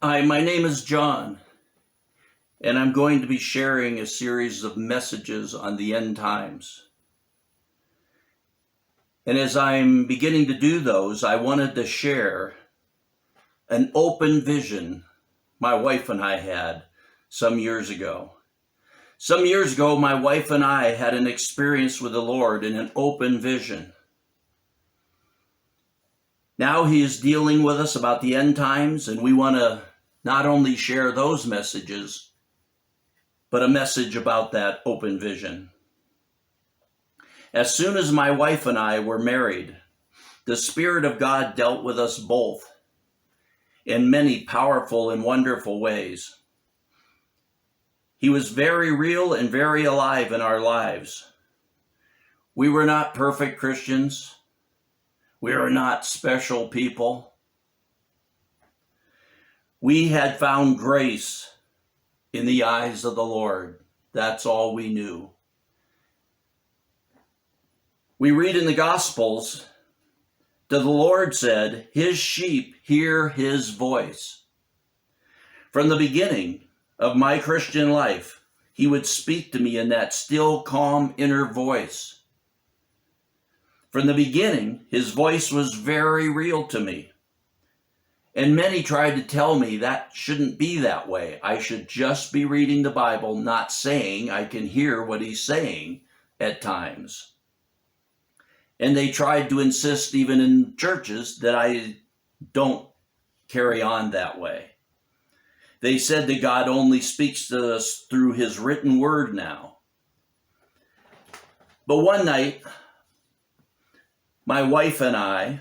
Hi, my name is John, and I'm going to be sharing a series of messages on the end times. And as I'm beginning to do those, I wanted to share an open vision my wife and I had some years ago. Some years ago, my wife and I had an experience with the Lord in an open vision. Now He is dealing with us about the end times, and we want to not only share those messages, but a message about that open vision. As soon as my wife and I were married, the Spirit of God dealt with us both in many powerful and wonderful ways. He was very real and very alive in our lives. We were not perfect Christians. We were not special people. We had found grace in the eyes of the Lord. That's all we knew. We read in the Gospels that the Lord said, His sheep hear His voice. From the beginning of my Christian life, He would speak to me in that still, calm inner voice. From the beginning, His voice was very real to me. And many tried to tell me that shouldn't be that way. I should just be reading the Bible, not saying I can hear what He's saying at times. And they tried to insist even in churches that I don't carry on that way. They said that God only speaks to us through His written word now. But one night, my wife and I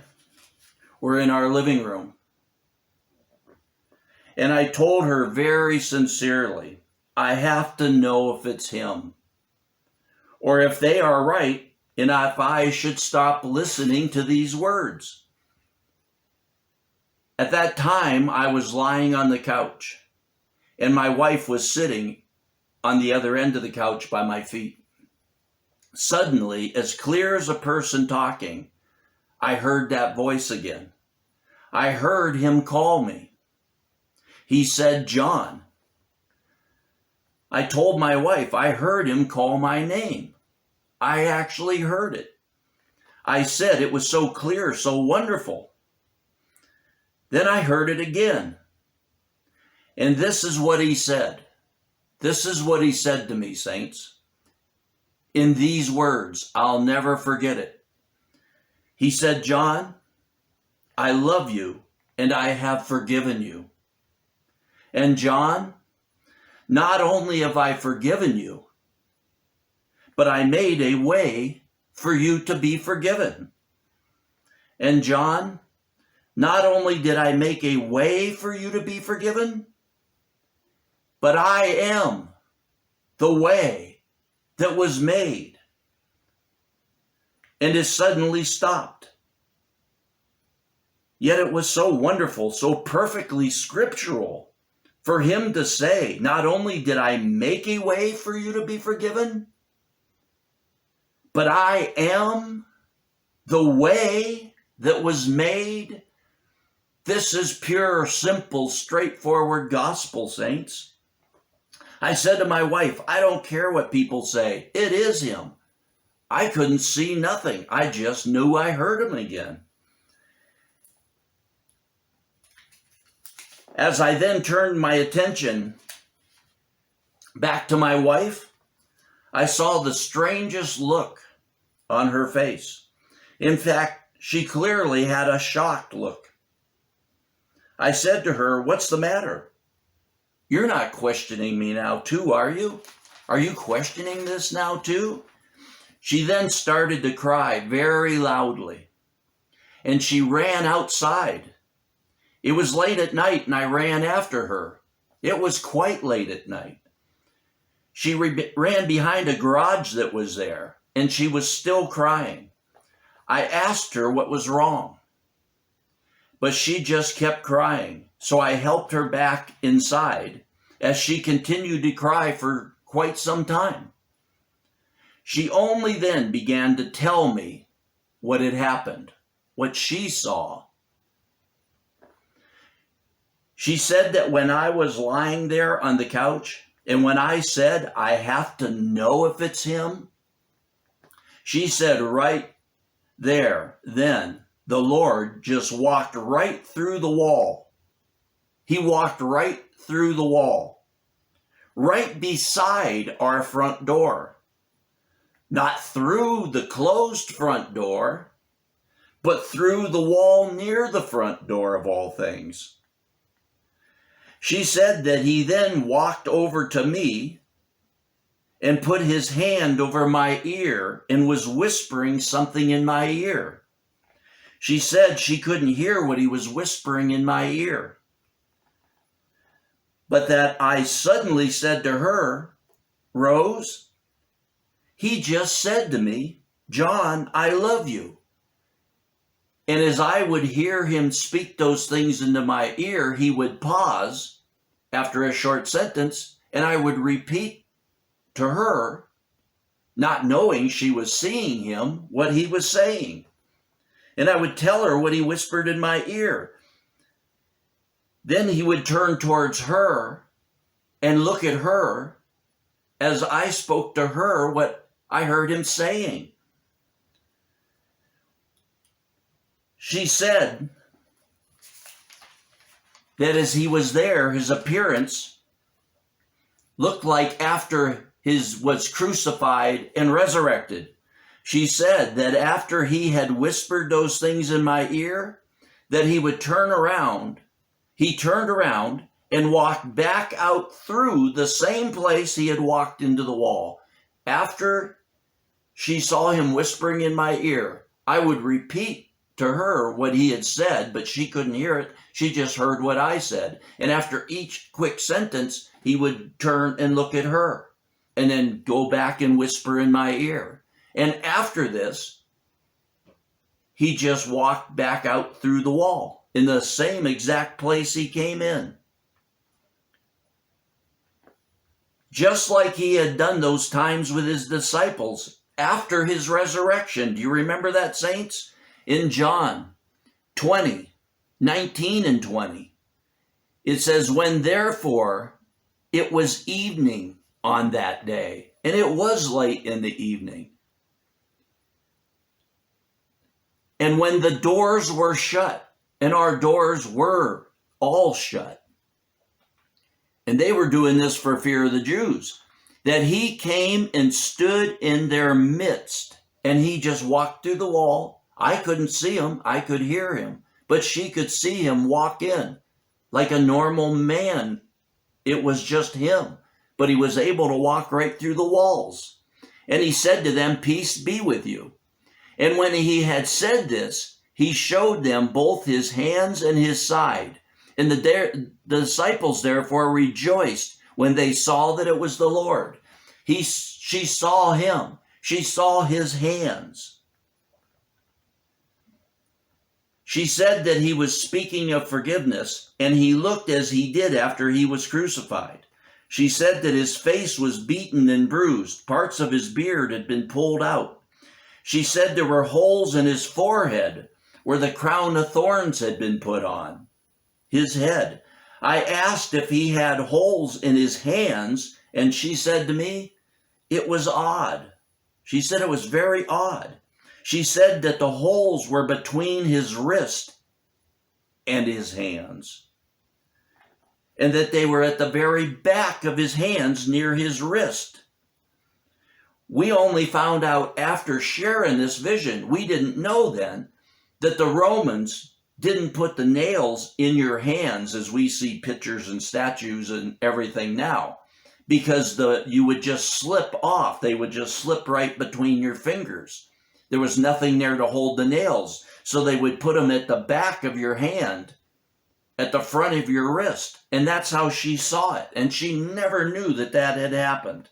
were in our living room. And I told her very sincerely, I have to know if it's Him, or if they are right, and if I should stop listening to these words. At that time, I was lying on the couch, and my wife was sitting on the other end of the couch by my feet. Suddenly, as clear as a person talking, I heard that voice again. I heard Him call me. He said, John. I told my wife, I heard Him call my name. I actually heard it. I said it was so clear, so wonderful. Then I heard it again. And this is what He said. This is what He said to me, saints. In these words, I'll never forget it. He said, John, I love you and I have forgiven you. And John, not only have I forgiven you, but I made a way for you to be forgiven. And John, not only did I make a way for you to be forgiven, but I am the way that was made. And it suddenly stopped. Yet it was so wonderful, so perfectly scriptural for Him to say, not only did I make a way for you to be forgiven, but I am the way that was made. This is pure, simple, straightforward gospel, saints. I said to my wife, I don't care what people say. It is Him. I couldn't see nothing. I just knew I heard Him again. As I then turned my attention back to my wife, I saw the strangest look on her face. In fact, she clearly had a shocked look. I said to her, what's the matter? You're not questioning me now too, are you? Are you questioning this now too? She then started to cry very loudly, and she ran outside. It was late at night, and I ran after her. It was quite late at night. She ran behind a garage that was there, and she was still crying. I asked her what was wrong, but she just kept crying. So I helped her back inside as she continued to cry for quite some time. She only then began to tell me what had happened, what she saw. She said that when I was lying there on the couch, and when I said, I have to know if it's him, she said right there, then, the Lord just walked right through the wall. He walked right through the wall, right beside our front door. Not through the closed front door, but through the wall near the front door of all things. She said that he then walked over to me and put his hand over my ear and was whispering something in my ear. She said she couldn't hear what he was whispering in my ear, but that I suddenly said to her, Rose, he just said to me, John, I love you. And as I would hear him speak those things into my ear, he would pause after a short sentence, and I would repeat to her, not knowing she was seeing him, what he was saying. And I would tell her what he whispered in my ear. Then he would turn towards her and look at her as I spoke to her what I heard him saying. She said that as he was there, his appearance looked like after his was crucified and resurrected. She said that after he had whispered those things in my ear, that he would turn around. He turned around and walked back out through the same place he had walked into the wall. After she saw him whispering in my ear, I would repeat to her what he had said, but she couldn't hear it. She just heard what I said. And after each quick sentence, he would turn and look at her and then go back and whisper in my ear. And after this, he just walked back out through the wall in the same exact place he came in. Just like he had done those times with his disciples after his resurrection. Do you remember that, saints? In John 20, 19 and 20, it says, when therefore it was evening on that day, and it was late in the evening, and when the doors were shut, and our doors were all shut, and they were doing this for fear of the Jews, that he came and stood in their midst, and he just walked through the wall. I couldn't see him, I could hear him, but she could see him walk in like a normal man. It was just him, but he was able to walk right through the walls. And he said to them, peace be with you. And when he had said this, he showed them both his hands and his side. And the disciples therefore rejoiced when they saw that it was the Lord. She saw him. She saw his hands. She said that he was speaking of forgiveness, and he looked as he did after he was crucified. She said that his face was beaten and bruised. Parts of his beard had been pulled out. She said there were holes in his forehead where the crown of thorns had been put on his head. I asked if he had holes in his hands, and she said to me, it was odd. She said it was very odd. She said that the holes were between his wrist and his hands, and that they were at the very back of his hands near his wrist. We only found out after sharing this vision. We didn't know then that the Romans didn't put the nails in your hands as we see pictures and statues and everything now, because you would just slip off. They would just slip right between your fingers. There was nothing there to hold the nails, so they would put them at the back of your hand, at the front of your wrist, and that's how she saw it, and she never knew that that had happened.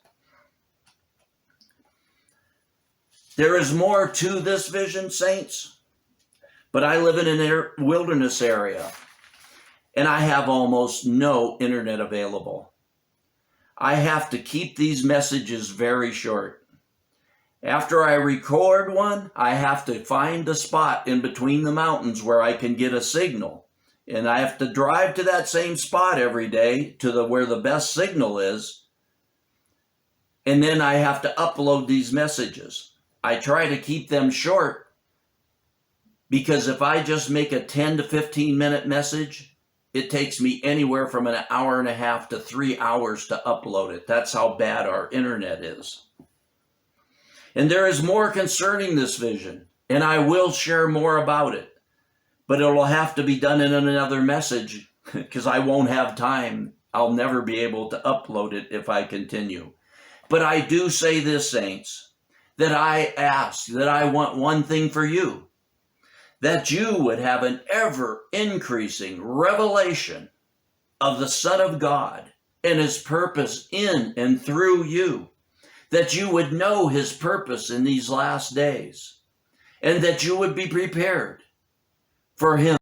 There is more to this vision, saints, but I live in a wilderness area, and I have almost no internet available. I have to keep these messages very short. After I record one, I have to find the spot in between the mountains where I can get a signal. And I have to drive to that same spot every day to where the best signal is. And then I have to upload these messages. I try to keep them short because if I just make a 10 to 15 minute message, it takes me anywhere from an hour and a half to 3 hours to upload it. That's how bad our internet is. And there is more concerning this vision, and I will share more about it. But it will have to be done in another message because I won't have time. I'll never be able to upload it if I continue. But I do say this, saints, that I ask, that I want one thing for you, that you would have an ever-increasing revelation of the Son of God and his purpose in and through you, that you would know his purpose in these last days, and that you would be prepared for him